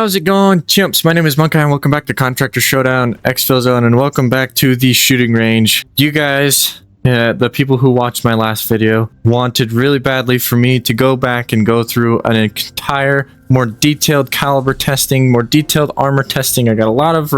How's it going, chimps? My name is Monkey and welcome back to Contractor Showdown, Exfil Zone, and welcome back to the shooting range. You guys, the people who watched my last video, wanted really badly for me to go back and go through an entire, more detailed caliber testing, more detailed armor testing. I got a lot of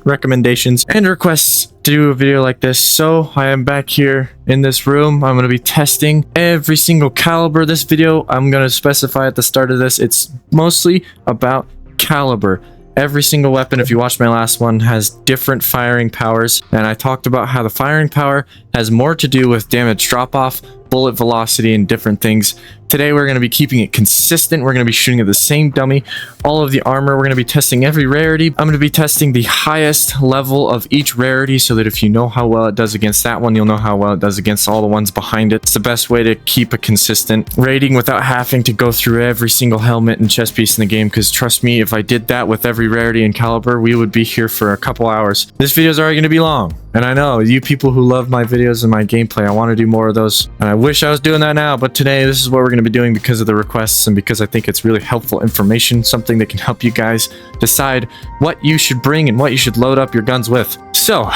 recommendations and requests to do a video like this, so I am back here in this room. I'm going to be testing every single caliber. This video, I'm going to specify at the start of this, it's mostly about caliber. Every single weapon, if you watch my last one, has different firing powers, and I talked about how the firing power has more to do with damage drop-off, bullet velocity, and different things. Today we're going to be keeping it consistent. We're going to be shooting at the same dummy. All of the armor, we're going to be testing every rarity. I'm going to be testing the highest level of each rarity so that if you know how well it does against that one, you'll know how well it does against all the ones behind it. It's the best way to keep a consistent rating without having to go through every single helmet and chest piece in the game, because trust me, if I did that with every rarity and caliber, we would be here for a couple hours. This video is already going to be long, and I know you people who love my videos and my gameplay, I want to do more of those, and I wish I was doing that now, but today this is what we're going to be doing because of the requests and because I think it's really helpful information, something that can help you guys decide what you should bring and what you should load up your guns with. So,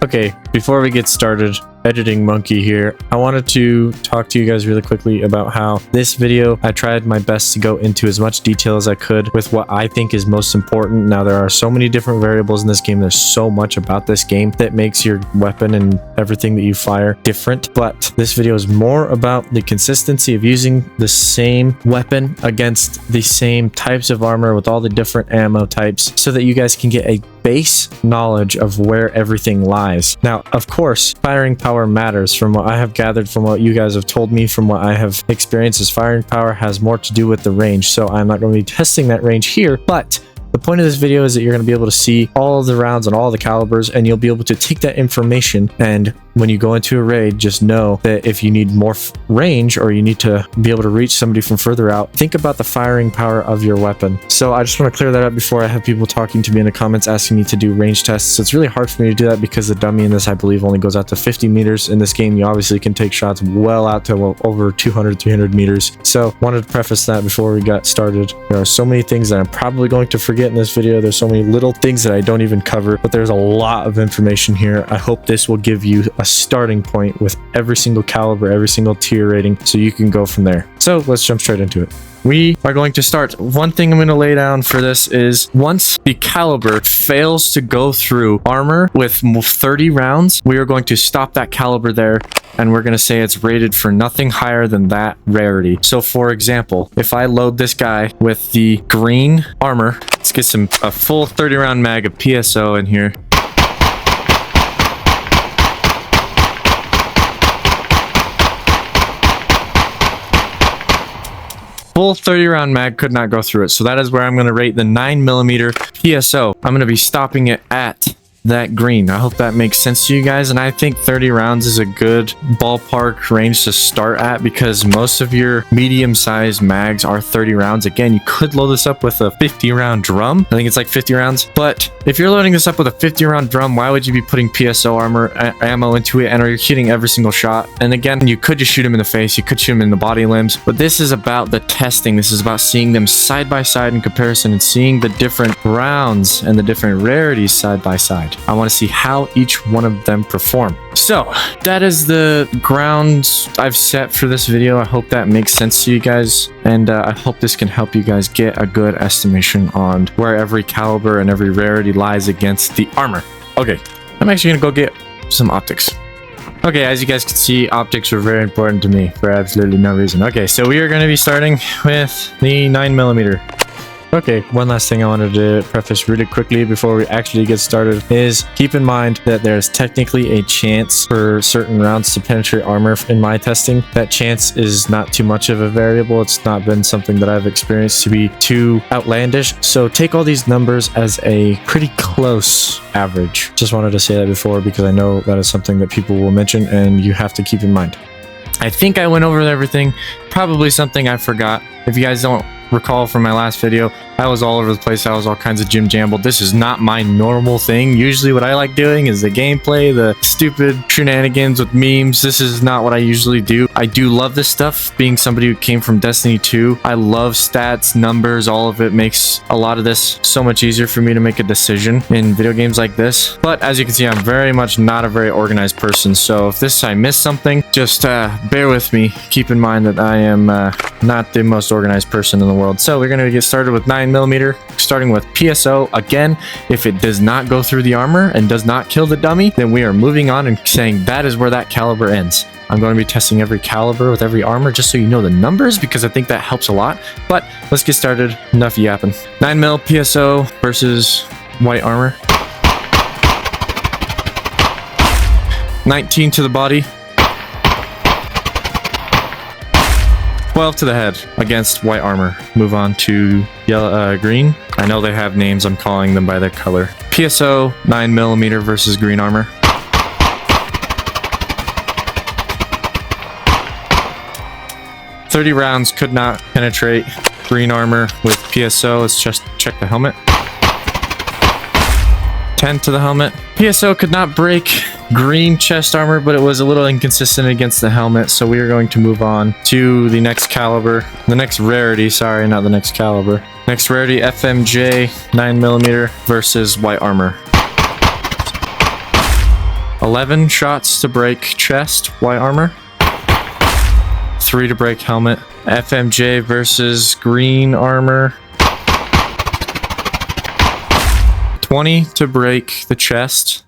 okay, before we get started, editing monkey here, I wanted to talk to you guys really quickly about how this video, I tried my best to go into as much detail as I could with what I think is most important. Now, there are so many different variables in this game. There's so much about this game that makes your weapon and everything that you fire different, but this video is more about the consistency of using the same weapon against the same types of armor with all the different ammo types so that you guys can get a base knowledge of where everything lies. Now, of course, firing power matters. From what I have gathered, from what you guys have told me, from what I have experienced, is firing power has more to do with the range. So I'm not going to be testing that range here, but the point of this video is that you're going to be able to see all of the rounds and all the calibers, and you'll be able to take that information, and when you go into a raid, just know that if you need more range or you need to be able to reach somebody from further out, think about the firing power of your weapon. So I just want to clear that up before I have people talking to me in the comments asking me to do range tests. So it's really hard for me to do that because the dummy in this, I believe, only goes out to 50 meters. In this game, you obviously can take shots well out to over 200, 300 meters. So wanted to preface that before we got started. There are so many things that I'm probably going to forget in this video. There's so many little things that I don't even cover, but there's a lot of information here. I hope this will give you a starting point with every single caliber, every single tier rating, so you can go from there. So let's jump straight into it. We are going to start. One thing I'm going to lay down for this is once the caliber fails to go through armor with 30 rounds, we are going to stop that caliber there, and we're going to say it's rated for nothing higher than that rarity. So for example, if I load this guy with the green armor, let's get a full 30 round mag of PSO in here. Full 30 round mag could not go through it. So that is where I'm going to rate the 9mm PSO. I'm going to be stopping it at that green. I hope that makes sense to you guys, and I think 30 rounds is a good ballpark range to start at because most of your medium-sized mags are 30 rounds. Again, you could load this up with a 50 round drum. I think it's like 50 rounds, but if you're loading this up with a 50 round drum, why would you be putting PSO armor ammo into it, and are you hitting every single shot? And again, you could just shoot him in the face, you could shoot him in the body limbs, but this is about the testing. This is about seeing them side by side in comparison and seeing the different rounds and the different rarities side by side. I want to see how each one of them perform. So that is the grounds I've set for this video. I hope that makes sense to you guys, and I hope this can help you guys get a good estimation on where every caliber and every rarity lies against the armor. Okay, I'm actually gonna go get some optics. Okay, as you guys can see, optics are very important to me for absolutely no reason. Okay, so we are going to be starting with the 9mm. Okay, one last thing I wanted to preface really quickly before we actually get started is keep in mind that there's technically a chance for certain rounds to penetrate armor in my testing. That chance is not too much of a variable. It's not been something that I've experienced to be too outlandish. So take all these numbers as a pretty close average. Just wanted to say that before because I know that is something that people will mention and you have to keep in mind. I think I went over everything. Probably something I forgot. If you guys don't recall from my last video, I was all over the place. I was all kinds of Jim Jambled. This is not my normal thing. Usually what I like doing is the gameplay, the stupid shenanigans with memes. This is not what I usually do. I do love this stuff. Being somebody who came from Destiny 2, I love stats, numbers, all of it makes a lot of this so much easier for me to make a decision in video games like this. But as you can see, I'm very much not a very organized person. So if I miss something, just bear with me. Keep in mind that I am not the most organized person in the world. So we're going to get started with 9mm, starting with PSO. Again, if it does not go through the armor and does not kill the dummy, then we are moving on and saying that is where that caliber ends. I'm going to be testing every caliber with every armor just so you know the numbers, because I think that helps a lot. But let's get started. Enough yapping. 9mm PSO versus white armor. 19 to the body. 12 to the head against white armor. Move on to green. I know they have names. I'm calling them by their color. PSO 9mm versus green armor. 30 rounds could not penetrate green armor with PSO. Let's just check the helmet. 10 to the helmet. PSO could not break green chest armor, but it was a little inconsistent against the helmet, so we are going to move on to the next caliber. The next rarity, sorry, not the next caliber. Next rarity, FMJ 9mm versus white armor. 11 shots to break chest, white armor. 3 to break helmet. FMJ versus green armor. 20 to break the chest.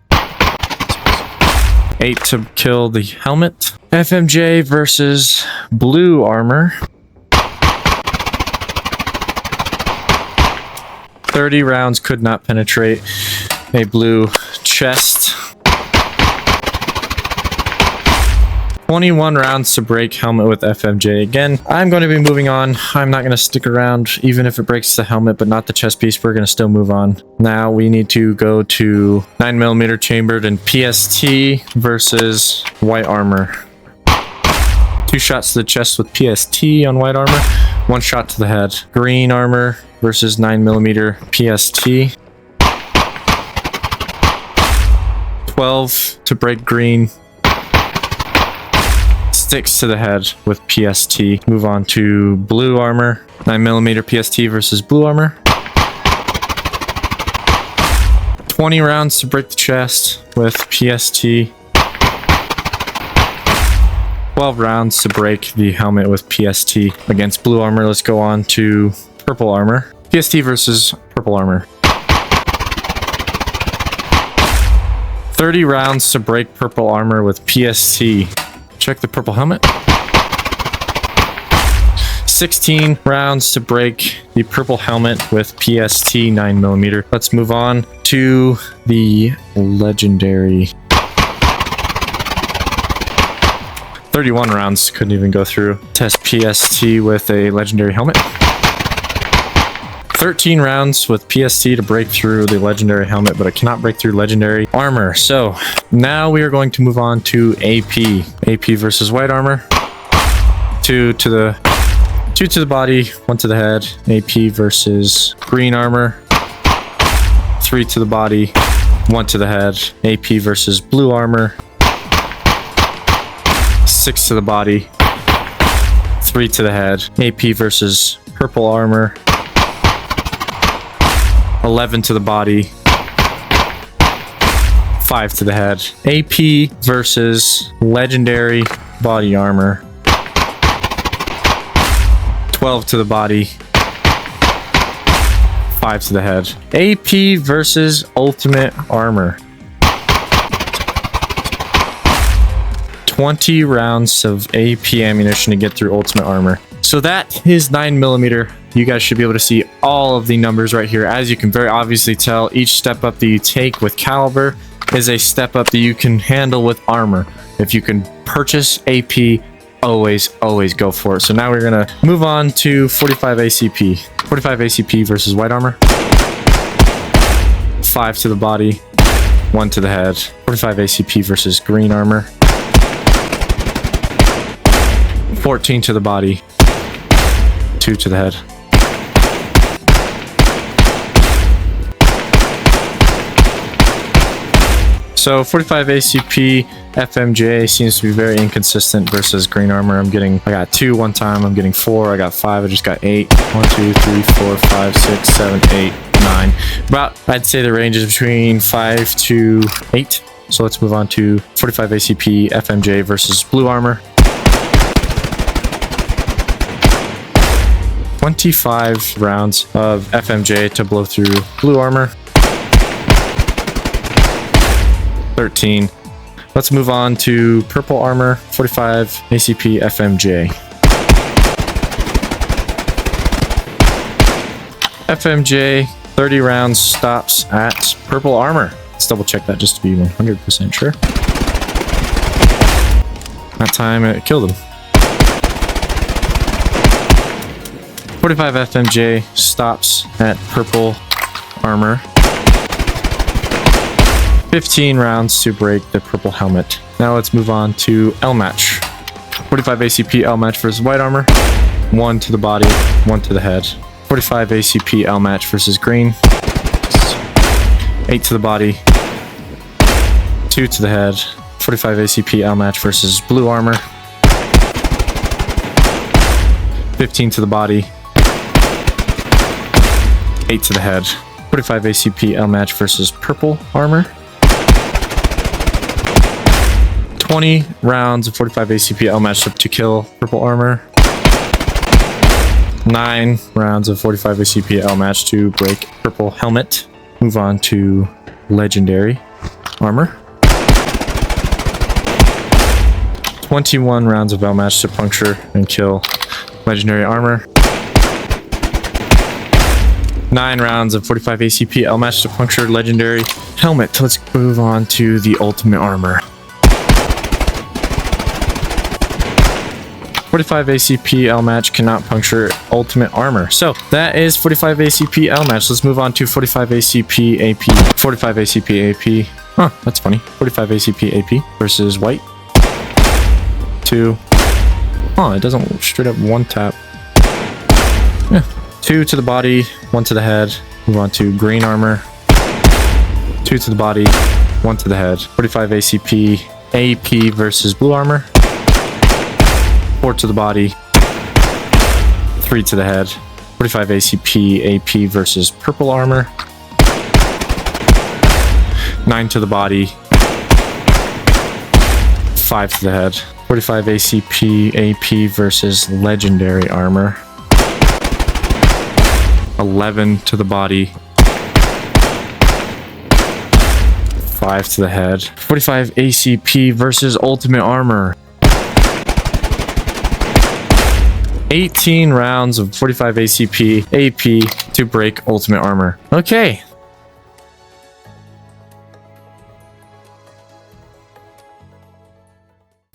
8 to kill the helmet. FMJ versus blue armor. 30 rounds could not penetrate a blue chest. 21 rounds to break helmet with FMJ. Again, I'm going to be moving on. I'm not going to stick around even if it breaks the helmet, but not the chest piece. We're going to still move on. Now we need to go to 9mm chambered and PST versus white armor. 2 shots to the chest with PST on white armor. 1 shot to the head. Green armor versus 9mm PST. 12 to break green. 6 to the head with PST. Move on to blue armor. 9mm PST versus blue armor. 20 rounds to break the chest with PST. 12 rounds to break the helmet with PST against blue armor. Let's go on to purple armor. PST versus purple armor. 30 rounds to break purple armor with PST. Check the purple helmet. 16 rounds to break the purple helmet with PST 9mm. Let's move on to the legendary. 31 rounds couldn't even go through. Test PST with a legendary helmet. 13 rounds with PST to break through the legendary helmet, but I cannot break through legendary armor. So now we are going to move on to AP. AP versus white armor. 2 to the body, 1 to the head. AP versus green armor. 3 to the body, 1 to the head. AP versus blue armor. 6 to the body, 3 to the head. AP versus purple armor. 11 to the body, 5 to the head. AP versus legendary body armor. 12 to the body, 5 to the head. AP versus ultimate armor. 20 rounds of AP ammunition to get through ultimate armor. So that is 9mm. You guys should be able to see all of the numbers right here. As you can very obviously tell, each step up that you take with caliber is a step up that you can handle with armor. If you can purchase AP, always go for it. So now we're gonna move on to 45 ACP. 45 ACP versus white armor. 5 to the body, 1 to the head. 45 ACP versus green armor. 14 to the body, 2 to the head. So 45 ACP FMJ seems to be very inconsistent versus green armor. I got 2 one time, I'm getting 4, I got 5, I just got 8. 1, 2, 3, 4, 5, 6, 7, 8, 9. About, I'd say the range is between 5 to 8. So let's move on to 45 ACP FMJ versus blue armor. 25 rounds of FMJ to blow through blue armor. 13. Let's move on to purple armor, 45 ACP FMJ. FMJ, 30 rounds stops at purple armor. Let's double check that just to be 100% sure. That time it killed him. 45 FMJ stops at purple armor. 15 rounds to break the purple helmet. Now let's move on to L match. 45 ACP L match versus white armor. 1 to the body, 1 to the head. 45 ACP L match versus green. 8 to the body, 2 to the head. 45 ACP L match versus blue armor. 15 to the body, 8 to the head. 45 ACP L match versus purple armor. 20 rounds of 45 ACP L match to kill purple armor. 9 rounds of 45 ACP L match to break purple helmet. Move on to legendary armor. 21 rounds of L match to puncture and kill legendary armor. 9 rounds of 45 ACP L match to puncture legendary helmet. Let's move on to the ultimate armor. 45 ACP L match cannot puncture ultimate armor. So that is 45 ACP L match. Let's move on to 45 ACP AP. 45 ACP AP. Huh, that's funny. 45 ACP AP versus white. 2. Oh, it doesn't straight up one tap. Yeah. 2 to the body, 1 to the head. Move on to green armor. 2 to the body, 1 to the head. 45 ACP AP versus blue armor. 4 to the body, 3 to the head. 45 ACP AP versus purple armor. 9 to the body, 5 to the head. 45 ACP AP versus legendary armor. 11 to the body, 5 to the head. 45 ACP versus ultimate armor. 18 rounds of 45 ACP AP to break ultimate armor. Okay.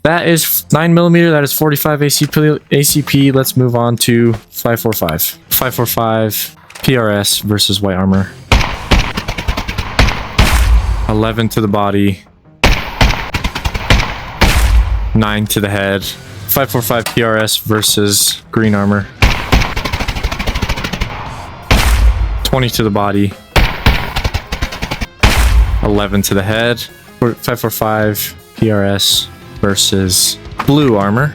That is 9mm. That is 45 ACP. Let's move on to 545. 545 PRS versus white armor. 11 to the body. 9 to the head. 545 PRS versus green armor. 20 to the body. 11 to the head. 545 PRS versus blue armor.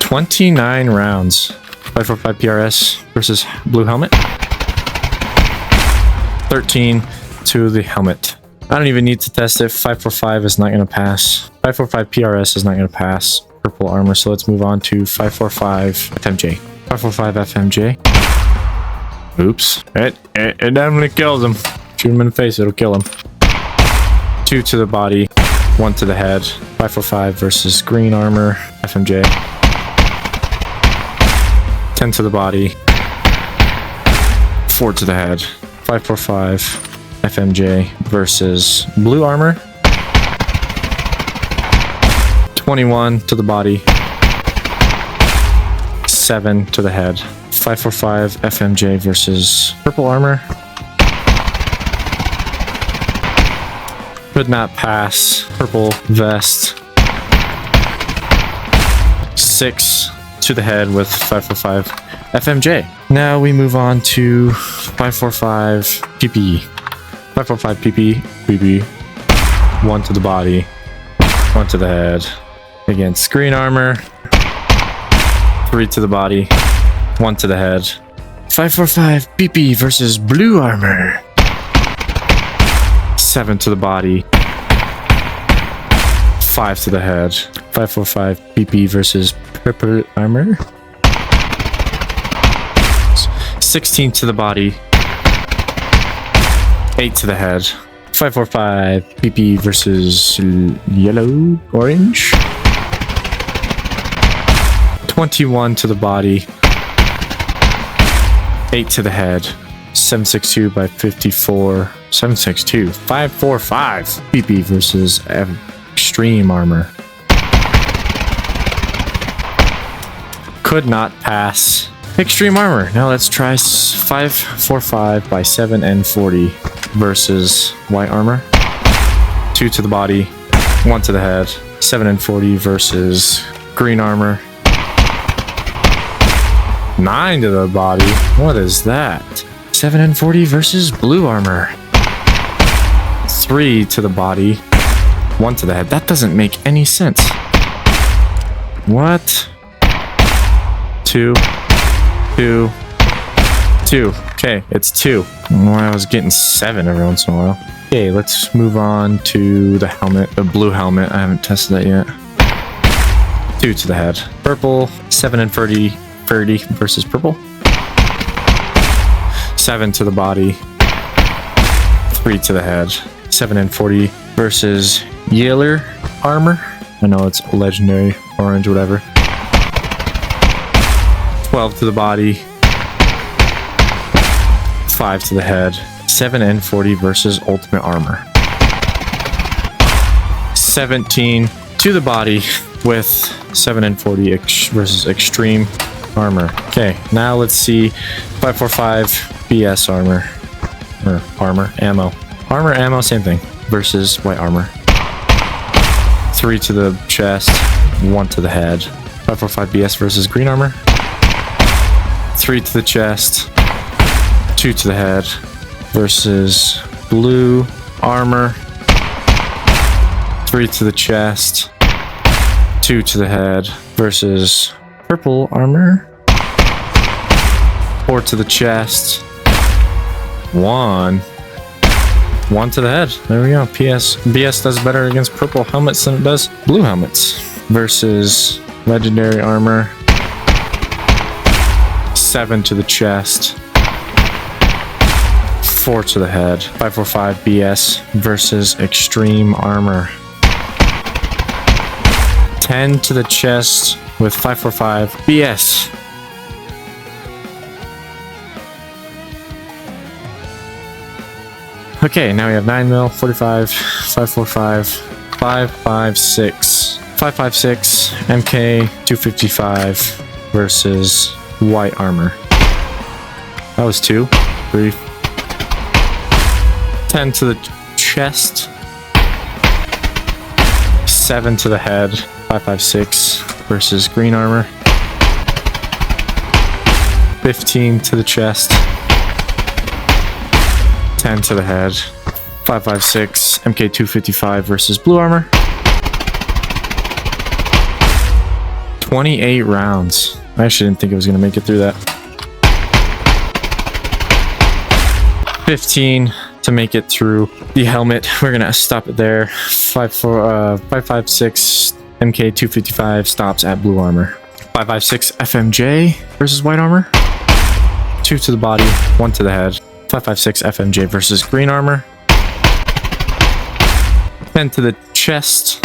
29 rounds. 545 PRS versus blue helmet. 13 to the helmet. I don't even need to test it. 545 is not going to pass. 545 PRS is not going to pass purple armor. So let's move on to 545 FMJ. 545 FMJ. Oops. It definitely kills him. Shoot him in the face, it'll kill him. 2 to the body, 1 to the head. 545 versus green armor. FMJ. 10 to the body. 4 to the head. 545 FMJ versus blue armor. 21 to the body. 7 to the head. 545 FMJ versus purple armor. Could not pass. Purple vest. 6 to the head with 545 FMJ. Now we move on to 545 PPE. 545 PP. 1 to the body. 1 to the head. Against green armor. 3 to the body. 1 to the head. 545 PP versus blue armor. 7 to the body. 5 to the head. 545 PP versus purple armor. 16 to the body. 8 to the head. 545 PP versus yellow orange. 21 to the body. 8 to the head. 762 by 54. 762. 545 PP versus extreme armor. Could not pass. Extreme armor. Now let's try 545 by 7 and 40 versus white armor. 2 to the body. 1 to the head. 7 and 40 versus green armor. 9 to the body. What is that? 7 and 40 versus blue armor. 3 to the body. 1 to the head. That doesn't make any sense. What? 2. 2. 2. Okay, it's 2. Well, I was getting 7 every once in a while. Okay, let's move on to the helmet. The blue helmet. I haven't tested that yet. 2 to the head. Purple. 7 and 30 versus purple. 7 to the body. 3 to the head. 7 and 40 versus yellow armor. I know it's legendary, orange, whatever. 12 to the body. 5 to the head. 7 and 40 versus ultimate armor. 17 to the body with 7 and 40 versus extreme armor. Okay, now let's see 545 BS armor. Or armor, ammo. Armor, ammo, same thing. Versus white armor. 3 to the chest, 1 to the head. 545 BS versus green armor. 3 to the chest, 2 to the head versus blue armor. 3 to the chest, 2 to the head versus purple armor. 4 to the chest, 1 to the head. There we go. BS does better against purple helmets than it does blue helmets. Versus legendary armor. 7 to the chest. 4 to the head. 545 BS versus extreme armor. 10 to the chest with 545 BS. Okay, now we have 9mm, 45, 545, 556, 556, MK 255 versus white armor. That was 2, 3, 10 to the chest, 7 to the head, 556 versus green armor, 15 to the chest, 10 to the head, 556, MK 255 versus blue armor. 28 rounds. I actually didn't think it was going to make it through that. 15 to make it through the helmet. We're going to stop it there. 556, MK 255 stops at blue armor. 556 FMJ versus white armor. 2 to the body, 1 to the head. 556 FMJ versus green armor. 10 to the chest.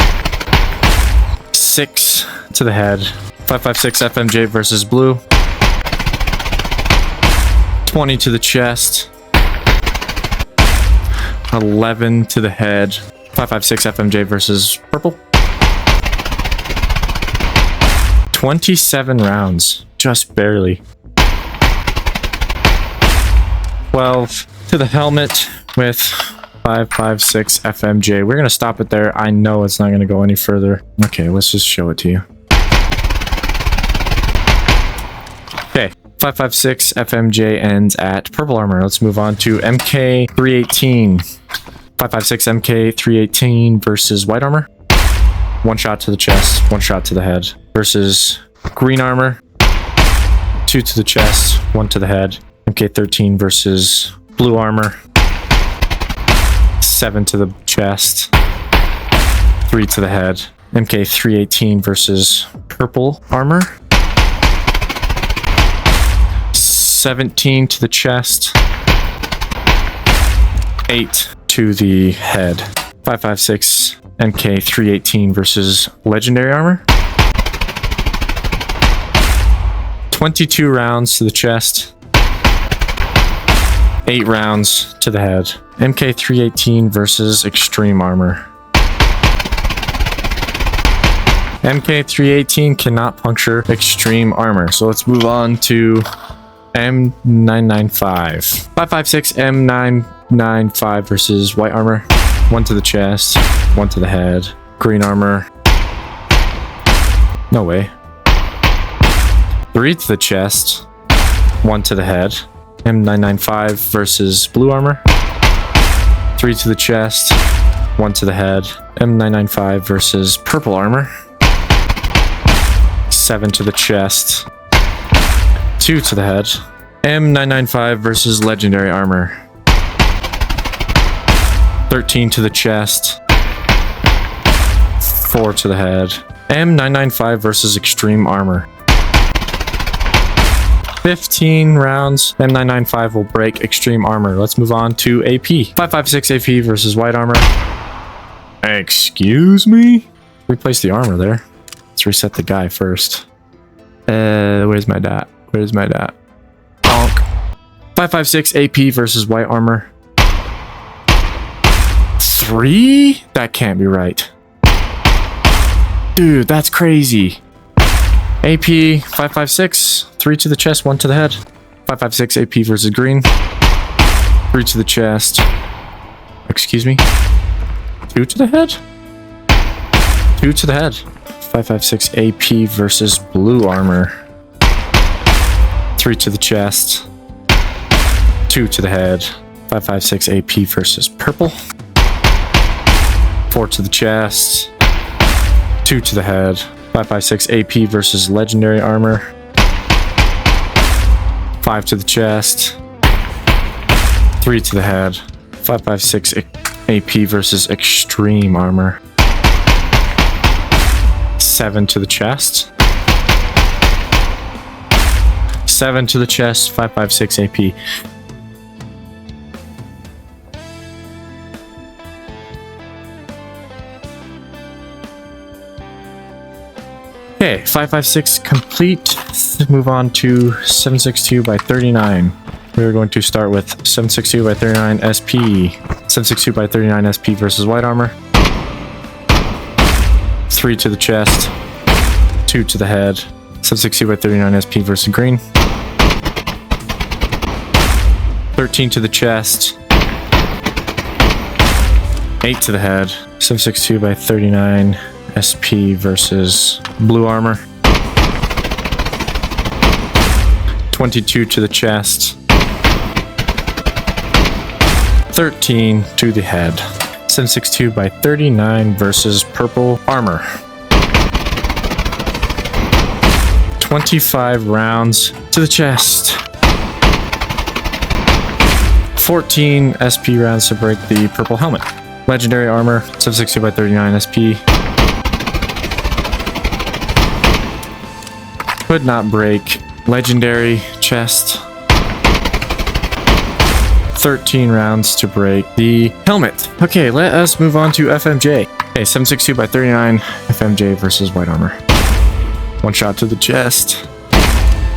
6 to the head. 556 FMJ versus blue. 20 to the chest. 11 to the head. 556 FMJ versus purple. 27 rounds. Just barely. 12 to the helmet with 556 FMJ. We're going to stop it there. I know it's not going to go any further. Okay, let's just show it to you. Okay, 556 FMJ ends at purple armor. Let's move on to MK318. 556 MK318 versus white armor. One shot to the chest, one shot to the head. Versus green armor. 2 to the chest, 1 to the head. MK13 versus blue armor. 7 to the chest, 3 to the head. MK318 versus purple armor. 17 to the chest, 8 to the head. 556 MK318 versus legendary armor. 22 rounds to the chest, 8 rounds to the head. MK318 versus extreme armor. MK318 cannot puncture extreme armor. So let's move on to M995. 556 M995 versus white armor. 1 to the chest, 1 to the head. Green armor. No way. 3 to the chest, 1 to the head. M995 versus blue armor. 3 to the chest, 1 to the head. M995 versus purple armor. 7 to the chest, 2 to the head. M995 versus legendary armor. 13 to the chest, 4 to the head. M995 versus extreme armor. 15 rounds. M995 will break extreme armor. Let's move on to AP. 556 AP versus white armor. Excuse me? Replace the armor there. Let's reset the guy first. Where's my dot? Where's my dot? Bonk. 556 AP versus white armor. 3? That can't be right. Dude, that's crazy. AP 556, 3 to the chest, 1 to the head. 556 AP versus green. 3 to the chest. Excuse me. 2 to the head? 2 to the head. 556 AP versus blue armor. 3 to the chest. 2 to the head. 556 AP versus purple. 4 to the chest. 2 to the head. 556 AP versus legendary armor. 5 to the chest. 3 to the head. 556 AP versus extreme armor. 7 to the chest. 7 to the chest. 556 AP. Okay, 556 complete. Let's move on to 762 by 39. We're going to start with 762 by 39 SP. 762 by 39 SP versus white armor. 3 to the chest. 2 to the head. 762 by 39 SP versus green. 13 to the chest. 8 to the head. 762 by 39 SP versus blue armor. 22 to the chest. 13 to the head. 762 by 39 versus purple armor. 25 rounds to the chest. 14 SP rounds to break the purple helmet. Legendary armor, 762 by 39 SP. Could not break. Legendary chest. 13 rounds to break the helmet. Okay, let us move on to FMJ. Okay, 762 by 39 FMJ versus white armor. 1 shot to the chest.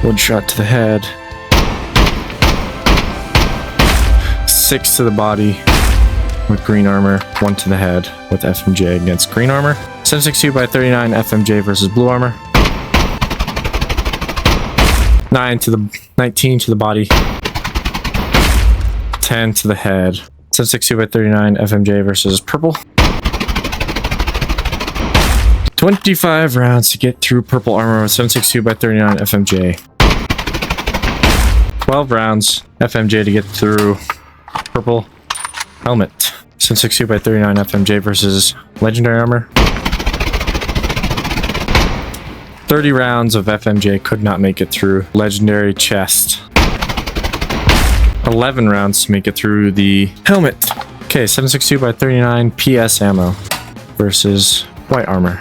1 shot to the head. 6 to the body with green armor. 1 to the head with FMJ against green armor. 762 by 39 FMJ versus blue armor. 19 to the body. 10 to the head. 762 by 39 FMJ versus purple. 25 rounds to get through purple armor with 762 by 39 FMJ. 12 rounds FMJ to get through purple helmet. 762 by 39 FMJ versus legendary armor. 30 rounds of FMJ could not make it through legendary chest. 11 rounds to make it through the helmet. Okay, 762 by 39 PS ammo versus white armor.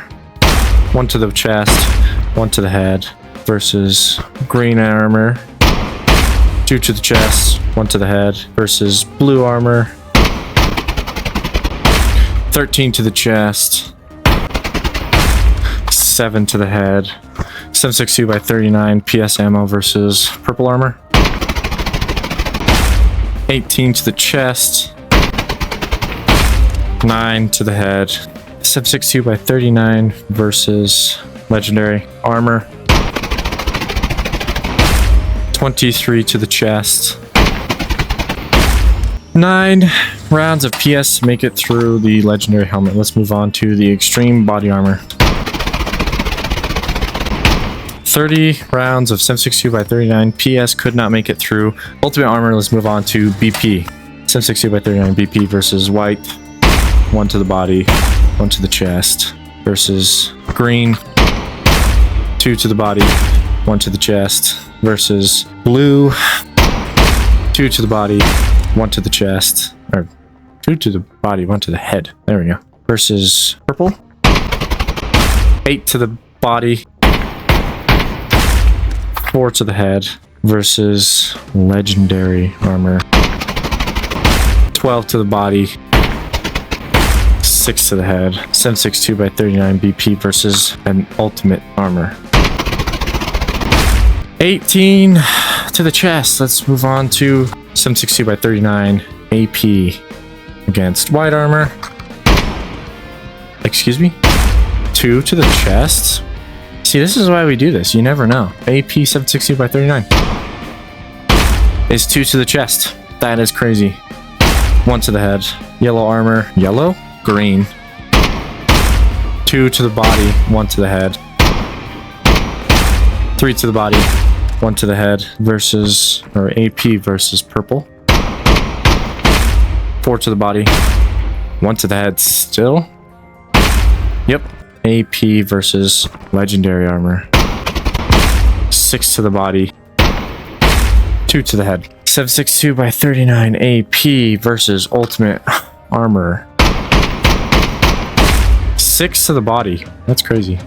1 to the chest, 1 to the head versus green armor. 2 to the chest, 1 to the head versus blue armor. 13 to the chest, 7 to the head. 762 by 39 PS ammo versus purple armor. 18 to the chest, 9 to the head. 762 by 39 versus legendary armor. 23 to the chest. 9 rounds of PS to make it through the legendary helmet. Let's move on to the extreme body armor. 30 rounds of 762 by 39 PS could not make it through ultimate armor. Let's move on to BP. 762 by 39 BP versus white. 1 to the body, 1 to the chest versus green. 2 to the body, 1 to the chest versus blue. 2 to the body, 1 to the chest, or 2 to the body, 1 to the head. There we go. Versus purple. 8 to the body, 4 to the head versus legendary armor. 12 to the body, 6 to the head. 762 by 39 BP versus an ultimate armor. 18 to the chest. Let's move on to 762 by 39 AP against white armor. Excuse me? 2 to the chest. See, this is why we do this. You never know. AP 762 by 39 is 2 to the chest. That is crazy. 1 to the head. Yellow armor. Yellow? Green. 2 to the body. 1 to the head. 3 to the body. 1 to the head versus, or AP versus purple. 4 to the body. 1 to the head still. Yep. AP versus legendary armor. 6 to the body. 2 to the head. 762 by 39 AP versus ultimate armor. 6 to the body. That's crazy.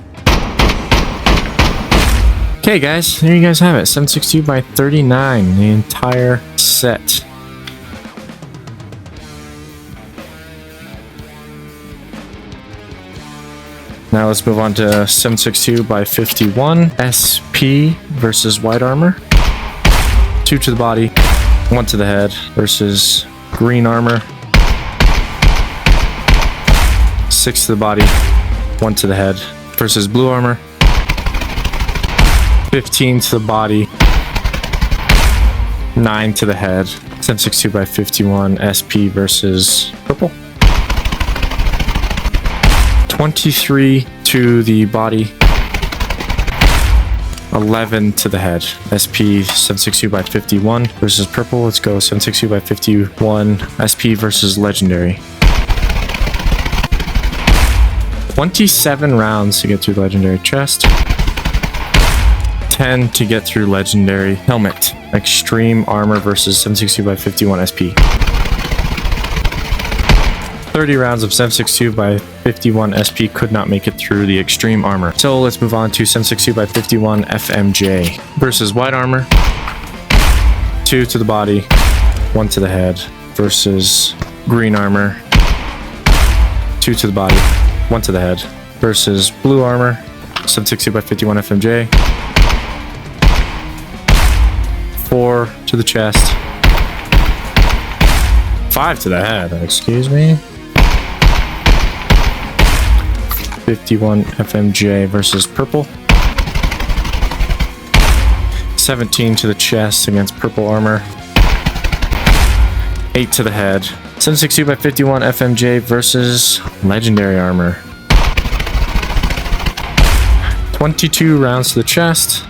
Okay, guys, there you guys have it. 762 by 39, the entire set. Now let's move on to 762 by 51 SP versus white armor. 2 to the body, 1 to the head versus green armor. 6 to the body, 1 to the head versus blue armor. 15 to the body, 9 to the head. 762 by 51 SP versus purple. 23 to the body, 11 to the head. SP 762 by 51 versus purple. Let's go 762 by 51 SP versus legendary. 27 rounds to get through the legendary chest. 10 to get through legendary helmet. Extreme armor versus 762 by 51 SP. 30 rounds of 762 by 51 SP could not make it through the extreme armor. So let's move on to 762 by 51 FMJ versus white armor. 2 to the body, 1 to the head versus green armor. 2 to the body, 1 to the head versus blue armor. 762 by 51 FMJ. 4 to the chest. 5 to the head, excuse me. 51 FMJ versus purple. 17 to the chest against purple armor. 8 to the head. 762 by 51 FMJ versus legendary armor. 22 rounds to the chest.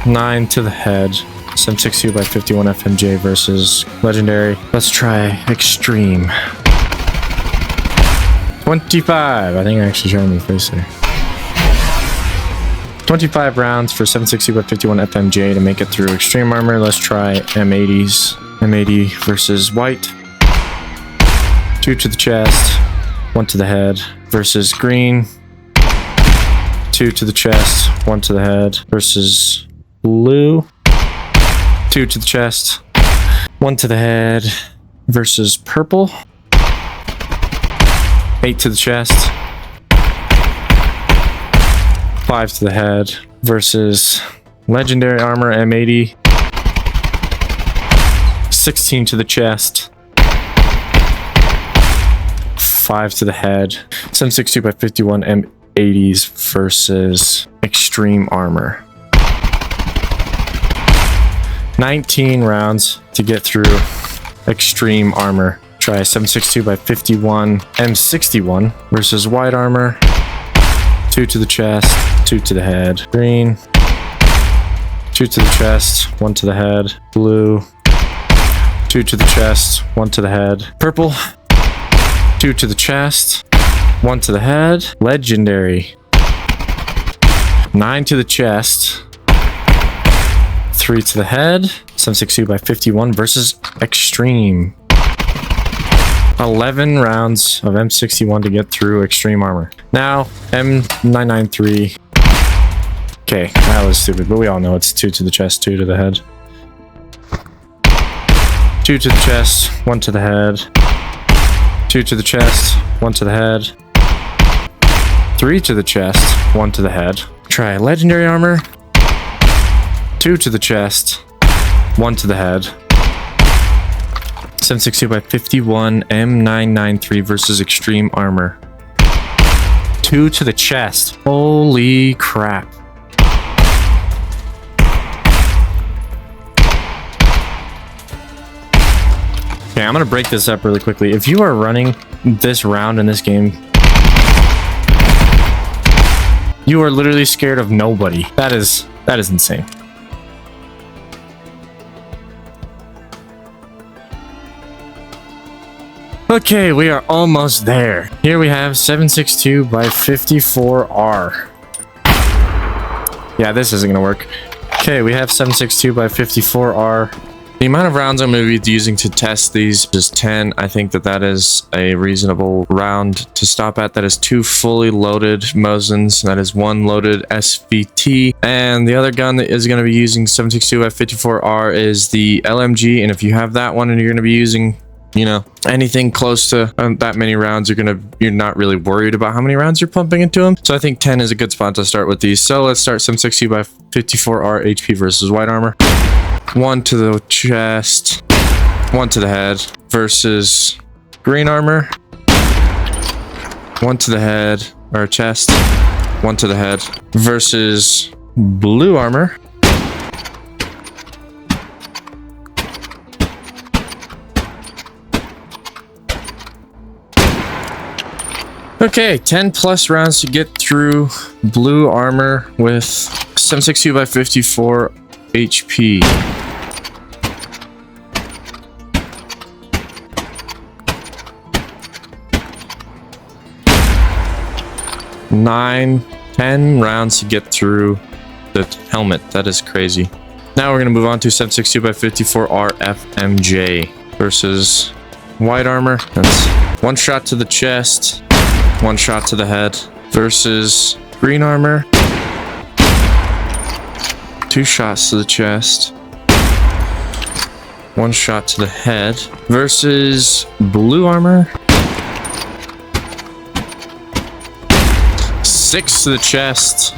9 to the head 762 by 51 FMJ versus Legendary. Let's try Extreme. 25. I think I actually shot him in the face there. 25 rounds for 760 by 51 FMJ to make it through Extreme Armor. Let's try M80s. M80 versus White. 2 to the chest, 1 to the head versus Green. 2 to the chest, 1 to the head versus Blue. 2 to the chest, 1 to the head versus Purple. 8 to the chest, 5 to the head versus Legendary Armor M80. 16 to the chest, 5 to the head. 762 by 51 M80s versus Extreme Armor. 19 rounds to get through Extreme Armor. Try 762 by 51 M61 versus White Armor. 2 to the chest, 2 to the head. Green. 2 to the chest, 1 to the head. Blue. 2 to the chest, 1 to the head. Purple. 2 to the chest, 1 to the head. Legendary. 9 to the chest, 3 to the head. 762 by 51 versus Extreme. 11 rounds of M61 to get through Extreme Armor. Now, M993. Okay, that was stupid, but we all know it's 2 to the chest, 2 to the head. 2 to the chest, 1 to the head. 2 to the chest, 1 to the head. 3 to the chest, 1 to the head. Try Legendary Armor. 2 to the chest, 1 to the head. 762 by 51 M993 versus Extreme Armor. 2 to the chest. Holy crap. Okay, I'm gonna break this up really quickly. If you are running this round in this game, you are literally scared of nobody. That is insane. Okay, we are almost there. Here we have 762 by 54R. Yeah, this isn't gonna work. Okay, we have 762 by 54R. The amount of rounds I'm going to be using to test these is 10. I think that is a reasonable round to stop at. That is 2 fully loaded Mosins. That is 1 loaded SVT. And the other gun that is going to be using 762 by 54R is the LMG. And if you have that one and you're going to be using, you know, anything close to that many rounds, you're not really worried about how many rounds you're pumping into them. So I think 10 is a good spot to start with these. So let's start 760 by 54R HP versus White Armor. 1 to the chest, 1 to the head versus Green Armor. 1 to the head or chest, 1 to the head versus Blue Armor. Okay, 10 plus rounds to get through Blue Armor with 762 by 54 HP. Nine, 10 rounds to get through the helmet. That is crazy. Now we're going to move on to 762 by 54R FMJ versus White Armor. That's 1 shot to the chest, 1 shot to the head versus Green Armor. 2 shots to the chest, 1 shot to the head versus Blue Armor. 6 to the chest.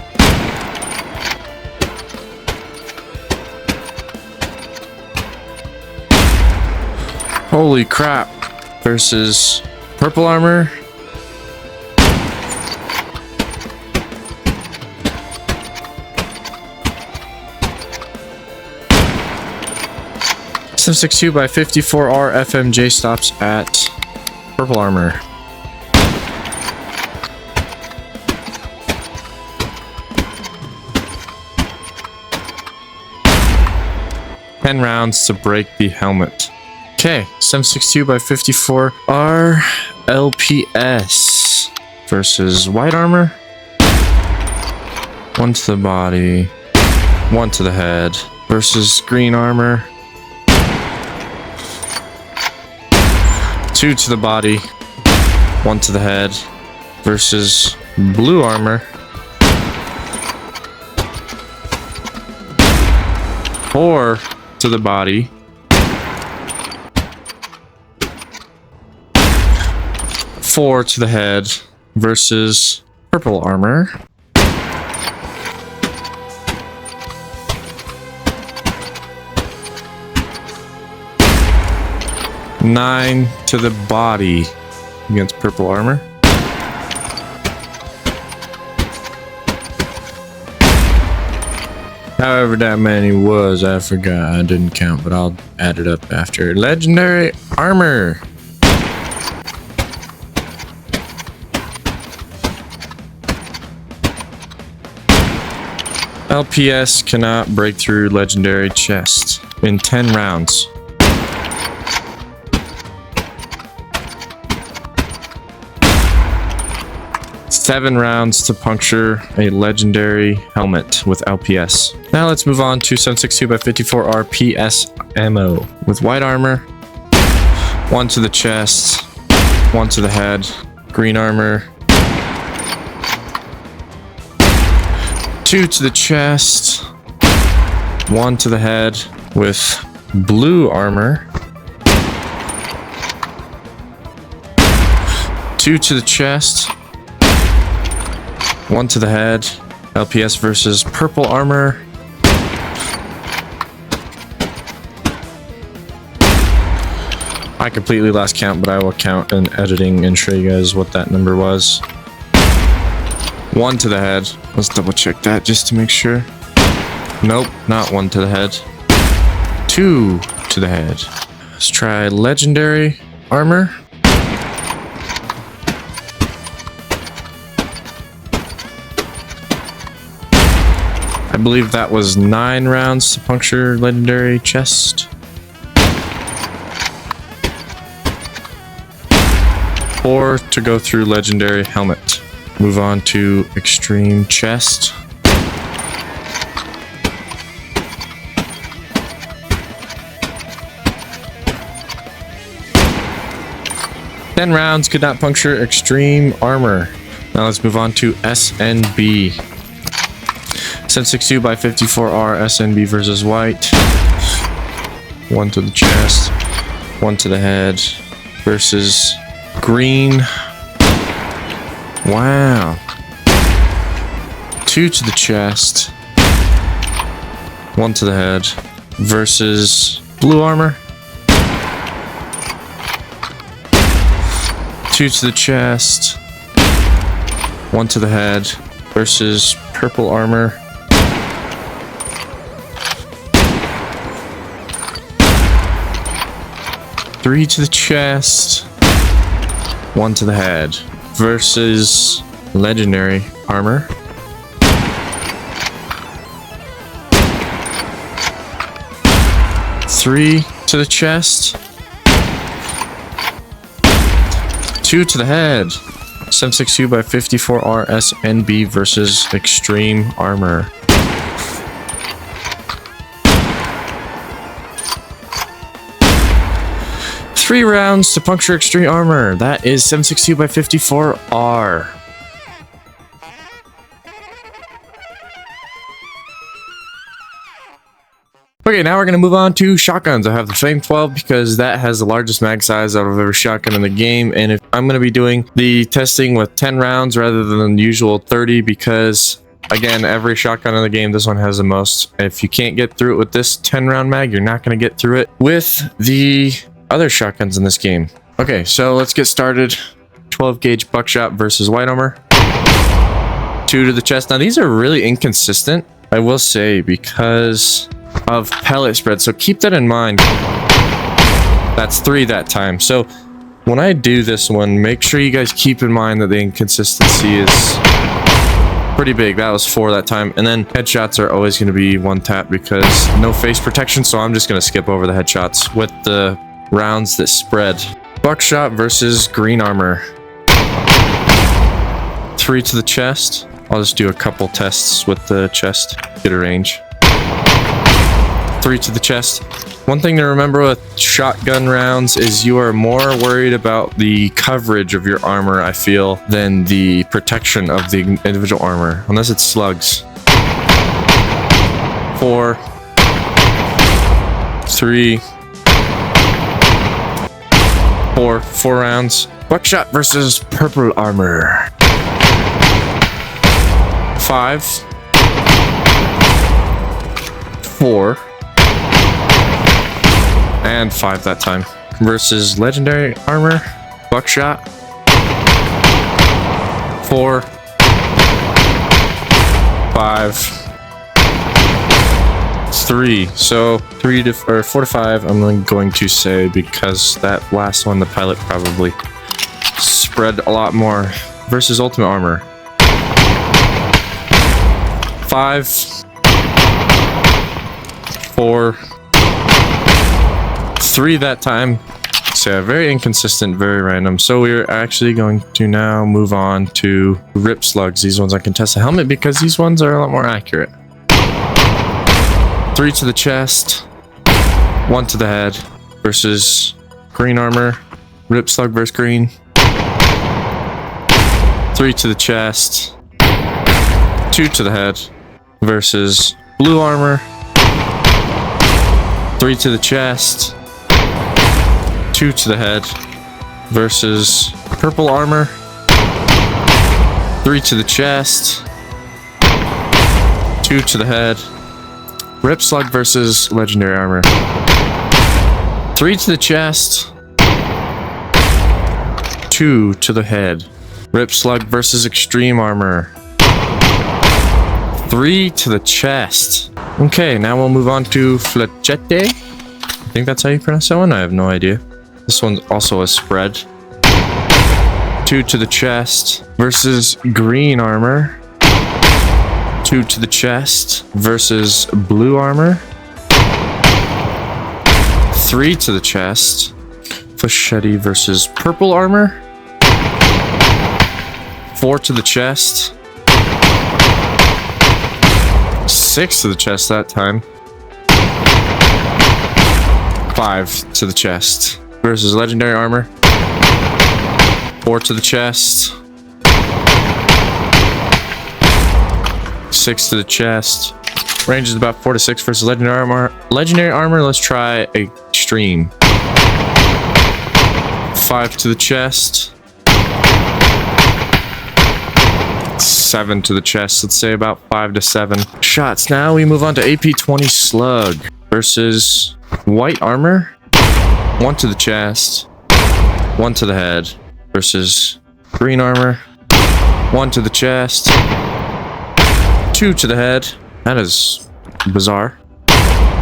Holy crap. Versus Purple Armor. .762 by 54R FMJ stops at Purple Armor. 10 rounds to break the helmet. Okay, 7.62 by 54 R LPS versus white armor. 1 to the body, 1 to the head versus green armor. 2 to the body, 1 to the head versus blue armor. 4 to the body, 4 to the head versus purple armor. Nine to the body against purple armor. However that many was, I forgot. I didn't count, but I'll add it up after. Legendary armor. LPS cannot break through legendary chest in 10 rounds. Seven rounds to puncture a legendary helmet with LPS. Now let's move on to 7.62 by 54 RPS ammo with white armor. 1 to the chest, 1 to the head, green armor. 2 to the chest, 1 to the head with blue armor. 2 to the chest, 1 to the head. LPS versus purple armor. I completely lost count, but I will count in editing and show you guys what that number was. 1 to the head. Let's double check that just to make sure. Nope, not 1 to the head. 2 to the head. Let's try legendary armor. I believe that was 9 rounds to puncture legendary chest. 4 to go through legendary helmet. Move on to extreme chest. Ten rounds could not puncture extreme armor. Now let's move on to SNB. 7.62 by 54R SNB versus white. 1 to the chest, 1 to the head versus green. Wow. 2 to the chest, 1 to the head versus blue armor. 2 to the chest, 1 to the head versus purple armor. 3 to the chest, 1 to the head versus legendary armor. 3 to the chest, 2 to the head. 7.62 by 54R SNB versus extreme armor. Three rounds to puncture extreme armor. That is 7.62 by 54R. Okay, now we're going to move on to shotguns. I have the Flame 12 because that has the largest mag size out of every shotgun in the game. And if I'm going to be doing the testing with 10 rounds rather than the usual 30 because, again, every shotgun in the game, this one has the most. If you can't get through it with this 10 round mag, you're not going to get through it with the other shotguns in this game. Okay, so let's get started. 12 gauge buckshot versus white armor. 2 to the chest. Now, these are really inconsistent, I will say, because of pellet spread, so keep that in mind. That's 3 that time. So when I do this one, make sure you guys keep in mind that the inconsistency is Pretty big. That was 4 that time. And then headshots are always going to be 1 tap because no face protection. So I'm just going to skip over the headshots with the rounds that spread. Buckshot versus green armor. 3 to the chest. I'll just do a couple tests with the chest. Get a range. 3 to the chest. One thing to remember with shotgun rounds is you are more worried about the coverage of your armor, I feel, than the protection of the individual armor, unless it's slugs. 4, 3, 4 rounds. Buckshot versus purple armor. 5, 4, and 5 that time. Versus legendary armor. Buckshot. 4, 5, 3. So 4 to 5 I'm going to say, because that last one, the pilot, probably spread a lot more. Versus ultimate armor. 5, 4, 3 that time. So very inconsistent, very random. So we're actually going to now move on to rip slugs. These ones I can test the helmet because these ones are a lot more accurate. 3 to the chest, 1 to the head. Versus green armor. Rip slug versus green. 3 to the chest, 2 to the head. Versus blue armor. 3 to the chest, 2 to the head. Versus purple armor. 3 to the chest, 2 to the head. Rip slug versus legendary armor. 3 to the chest, 2 to the head. Rip slug versus extreme armor. 3 to the chest. Okay, now we'll move on to flechette. I think that's how you pronounce that one. I have no idea. This one's also a spread. 2 to the chest versus green armor. 2 to the chest versus blue armor. 3 to the chest. Flechette versus purple armor. 4 to the chest. 6 to the chest that time. 5 to the chest. Versus legendary armor. 4 to the chest. 6 to the chest. Range is about 4 to 6 versus legendary armor. Legendary armor, let's try extreme. 5 to the chest. 7 to the chest. Let's say about 5 to 7 shots. Now we move on to AP 20 slug versus white armor. 1 to the chest, 1 to the head. Versus green armor. 1 to the chest, 2 to the head. That is bizarre.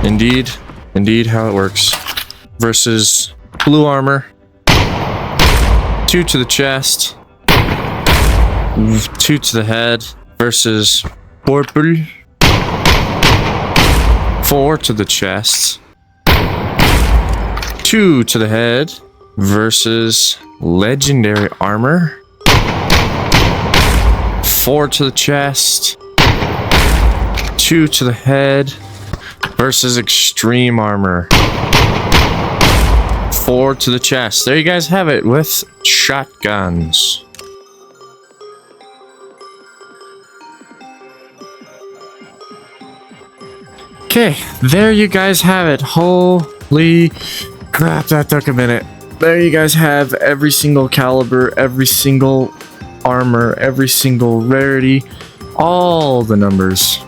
Indeed how it works. Versus blue armor. 2 to the chest, 2 to the head. Versus purple. 4 to the chest, 2 to the head. Versus legendary armor. 4 to the chest, 2 to the head. Versus extreme armor. 4 to the chest. There you guys have it with shotguns. Okay, there you guys have it. Holy crap, that took a minute. There you guys have every single caliber, every single armor, every single rarity, all the numbers.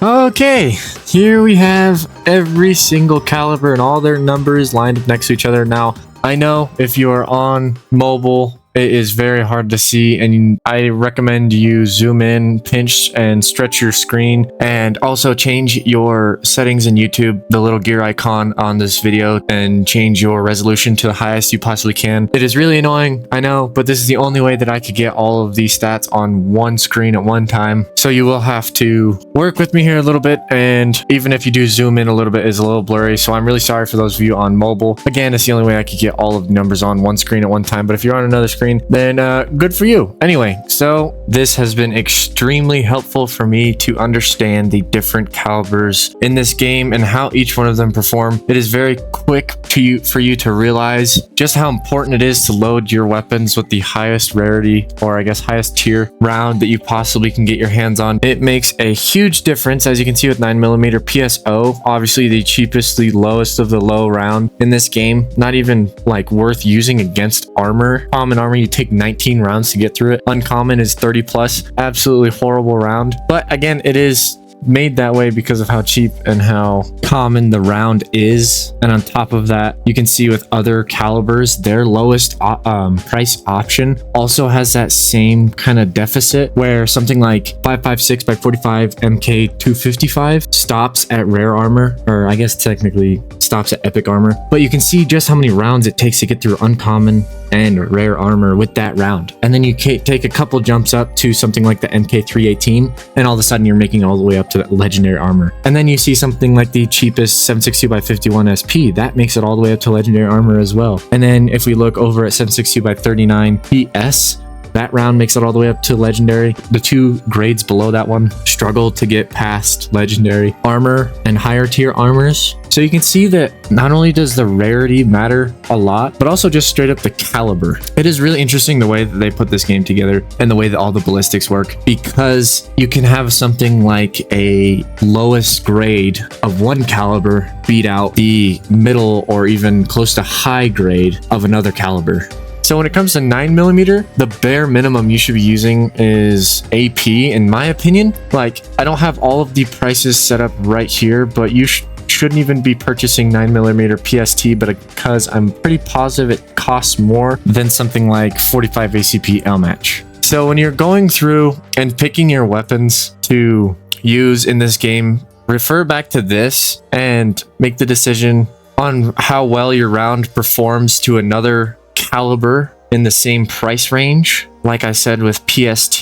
Okay, here we have every single caliber and all their numbers lined up next to each other. Now, I know if you are on mobile it is very hard to see, and I recommend you zoom in, pinch, and stretch your screen, and also change your settings in YouTube, the little gear icon on this video, and change your resolution to the highest you possibly can. It is really annoying, I know, but this is the only way that I could get all of these stats on one screen at one time. So you will have to work with me here a little bit, and even if you do zoom in a little bit, it's a little blurry, so I'm really sorry for those of you on mobile. Again, it's the only way I could get all of the numbers on one screen at one time, but if you're on another screen, then good for you. Anyway, so this has been extremely helpful for me to understand the different calibers in this game and how each one of them perform. It is very quick for you to realize just how important it is to load your weapons with the highest rarity, or I guess highest tier round that you possibly can get your hands on. It makes a huge difference, as you can see with 9mm PSO, obviously the cheapest, the lowest of the low round in this game, not even like worth using against armor. Common armor, you take 19 rounds to get through it. Uncommon is 30 plus. Absolutely horrible round, but again, it is made that way because of how cheap and how common the round is. And on top of that, you can see with other calibers, their lowest price option also has that same kind of deficit, where something like 5.56 by 45 MK 255 stops at rare armor, or I guess technically stops at epic armor, but you can see just how many rounds it takes to get through uncommon and rare armor with that round. And then you take a couple jumps up to something like the MK318, and all of a sudden you're making all the way up to that legendary armor. And then you see something like the cheapest 762 by 51 SP, that makes it all the way up to legendary armor as well. And then if we look over at 762 by 39 PS, that round makes it all the way up to legendary. The two grades below that one struggle to get past legendary armor and higher tier armors. So you can see that not only does the rarity matter a lot, but also just straight up the caliber. It is really interesting the way that they put this game together and the way that all the ballistics work, because you can have something like a lowest grade of one caliber beat out the middle or even close to high grade of another caliber. So when it comes to 9mm, the bare minimum you should be using is AP, in my opinion. Like, I don't have all of the prices set up right here, but you shouldn't even be purchasing 9mm PST, but because I'm pretty positive it costs more than something like 45 ACP L match. So when you're going through and picking your weapons to use in this game, refer back to this and make the decision on how well your round performs to another caliber in the same price range. Like I said with PST,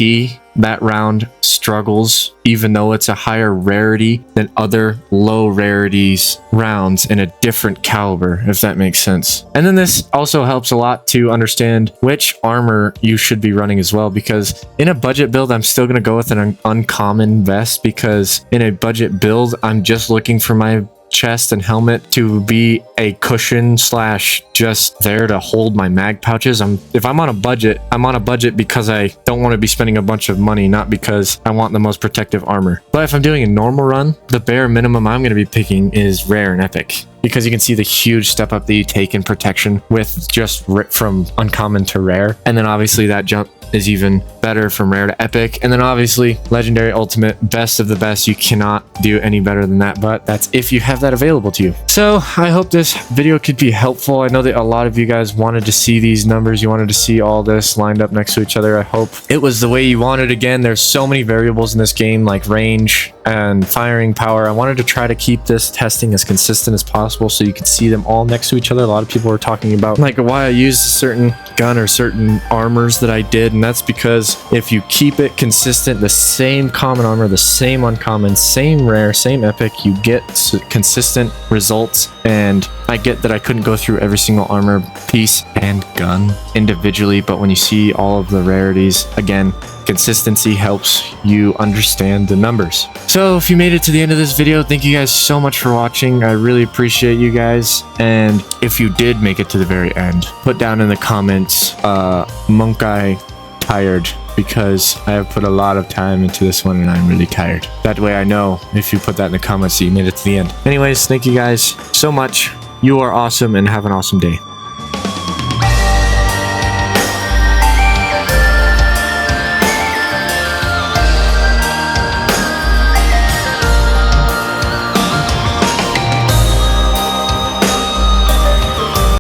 that round struggles even though it's a higher rarity than other low rarities rounds in a different caliber, if that makes sense. And then this also helps a lot to understand which armor you should be running as well, because in a budget build, I'm still going to go with an uncommon vest, because in a budget build, I'm just looking for my chest and helmet to be a cushion slash just there to hold my mag pouches. If I'm on a budget, I'm on a budget because I don't want to be spending a bunch of money, not because I want the most protective armor. But if I'm doing a normal run, the bare minimum I'm going to be picking is rare and epic, because you can see the huge step up that you take in protection with just from uncommon to rare. And then obviously that jump is even better from rare to epic. And then obviously legendary, ultimate, best of the best. You cannot do any better than that, but that's if you have that available to you. So I hope this video could be helpful. I know that a lot of you guys wanted to see these numbers. You wanted to see all this lined up next to each other. I hope it was the way you wanted. Again, there's so many variables in this game, like range and firing power. I wanted to try to keep this testing as consistent as possible so you could see them all next to each other. A lot of people were talking about like why I used a certain gun or certain armors that I did, and that's because if you keep it consistent, the same common armor, the same uncommon, same rare, same epic, you get consistent results. And I get that I couldn't go through every single armor piece and gun individually, but when you see all of the rarities, again, consistency helps you understand the numbers. So if you made it to the end of this video, thank you guys so much for watching. I really appreciate you guys. And if you did make it to the very end, put down in the comments, Monkai tired, because I have put a lot of time into this one and I'm really tired. That way I know if you put that in the comments that you made it to the end. Anyways, thank you guys so much. You are awesome and have an awesome day.